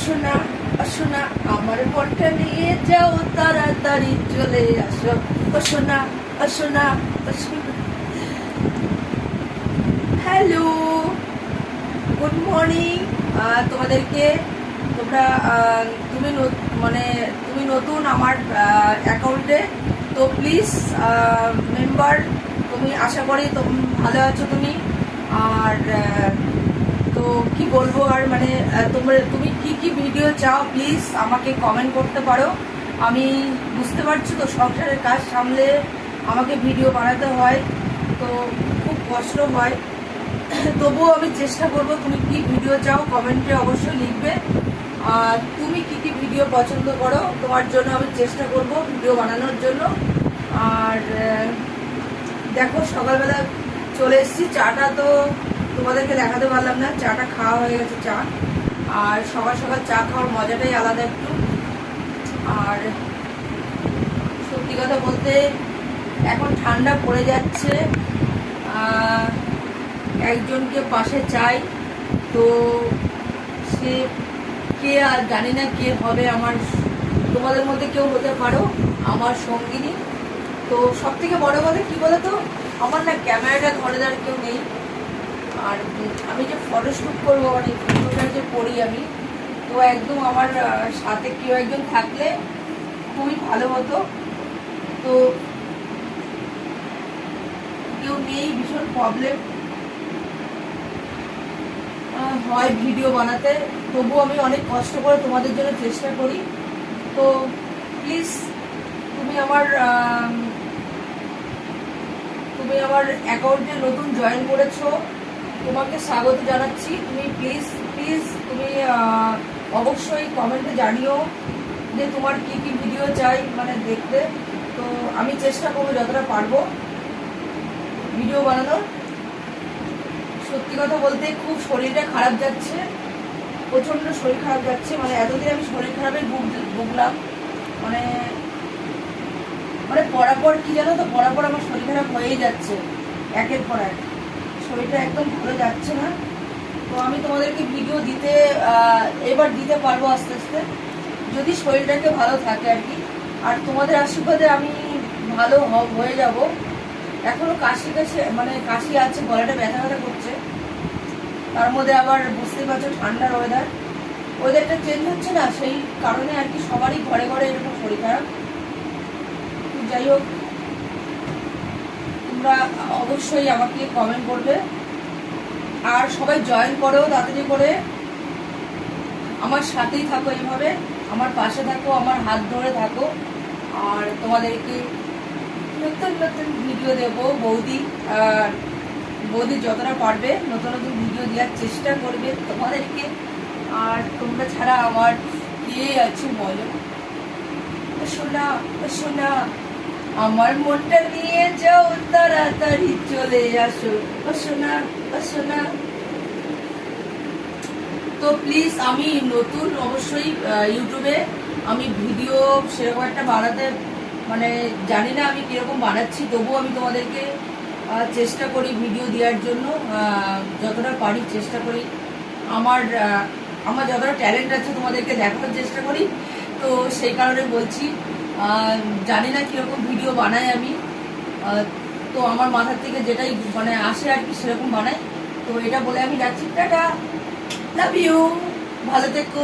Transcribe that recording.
শোনা শোনা আমার মনটা নিয়ে যাও, তাড়াতাড়ি চলে আসো। শোনা শোনা শোনা। হ্যালো, গুড মর্নিং তোমাদেরকে। তোমরা তুমি নতুন আমার অ্যাকাউন্টে, তো প্লিজ মেম্বার, তুমি আশা করি তুমি ভালো আছো তুমি। আর তো কি বলবো আর তুমি কি ভিডিও চাও প্লিজ আমাকে কমেন্ট করতে পারো। আমি বুঝতে পারছি তো সংসারের কাজ সামলে আমাকে ভিডিও বানাতে হয়, তো খুব কষ্ট হয়। তবুও আমি চেষ্টা করব। তুমি কি ভিডিও চাও কমেন্টে অবশ্যই লিখবে। আর তুমি কি ভিডিও পছন্দ করো, তোমার জন্য আমি চেষ্টা করব ভিডিও বানানোর জন্য। আর দেখো সকালবেলা চলে এসেছি, চাটা তো তোমাদেরকে দেখাতে পারলাম না, চাটা খাওয়া হয়ে গেছে চা। আর সকাল সকাল চা খাওয়ার মজাটাই আলাদা একটু। আর সত্যি কথা বলতে এখন ঠান্ডা পড়ে যাচ্ছে, একজনকে পাশে চাই, তো সে কে আর জানি না কে হবে। আমার তোমাদের মধ্যে কেউ হতে পারো আমার সঙ্গিনী। তো সব থেকে বড় কথা কি বলো তো, আমার না ক্যামেরাটা ধরে ধরে কেউ নেই। আর আমি যে ফটোশ্যুট করবো, মানে ফটোটা যে করি আমি, তো একদম আমার সাথে কেউ একজন থাকলে খুবই ভালো হতো। তো কেউ নেই, ভীষণ প্রবলেম হয় ভিডিও বানাতে। তবু আমি অনেক কষ্ট করে তোমাদের জন্য চেষ্টা করি। তো প্লিজ তুমি আমার অ্যাকাউন্টে নতুন জয়েন করেছো, তোমাকে স্বাগত জানাচ্ছি। তুমি প্লিজ তুমি অবশ্যই কমেন্টে জানিও যে তোমার কি ভিডিও চাই মানে দেখতে। তো আমি চেষ্টা করবো যতটা পারবো ভিডিও বানানোর। সত্যি কথা বলতে খুব শরীরটা খারাপ যাচ্ছে, প্রচণ্ড শরীর খারাপ যাচ্ছে। মানে এতদিন আমি শরীর খারাপে ভুগলাম, মানে পরাপর কি জানো তো, পরাপর আমার শরীর খারাপ হয়েই যাচ্ছে একের পর এক। শরীরটা একদম ভালো যাচ্ছে না। তো আমি তোমাদেরকে ভিডিও এবার দিতে পারবো আস্তে আস্তে, যদি শরীরটাকে ভালো থাকে আর কি। আর তোমাদের আশীর্বাদে আমি ভালো হয়ে যাব। এখনো কাশি আছে, গলাটা ব্যথা করছে। তার মধ্যে আবার বুঝতেই পারছো ঠান্ডার ওয়েদারটা চেঞ্জ হচ্ছে না, সেই কারণে আর কি সবারই ঘরে ঘরে এরকম শরীর খারাপ। যাই হোক, তোমরা অবশ্যই আমাকে কমেন্ট করবে। আর সবাই জয়েন করো তাড়াতাড়ি করে, আমার সাথেই থাকো, এইভাবে আমার পাশে থাকো, আমার হাত ধরে থাকো। আর তোমাদেরকে নতুন নতুন ভিডিও দেবো। বৌদি যতটা পারবে নতুন নতুন ভিডিও দেওয়ার চেষ্টা করবে তোমাদেরকে। আর তোমরা ছাড়া আমার কে আছে বলো। শোনা শোনা আমার মনটা নিয়ে যাও, তাড়াতাড়ি চলে আসো। শোনা শোনা। তো প্লিজ আমি নতুন, অবশ্যই ইউটিউবে আমি ভিডিও সেরকম একটা বানাতে জানি না আমি কিরকম বানাচ্ছি, তবুও আমি তোমাদেরকে চেষ্টা করি ভিডিও দেওয়ার জন্য, যতটা পারি চেষ্টা করি। আমার যতটা ট্যালেন্ট আছে তোমাদেরকে দেখানোর চেষ্টা করি। তো সেই কারণে বলছি, জানি না কিরকম ভিডিও বানাই আমি, তো আমার মাথার থেকে যেটাই আসে আর কি সেরকম বানাই। তো এটা বলে আমি যাচ্ছি, টাটা, লাভ ইউ, ভালো থেকো।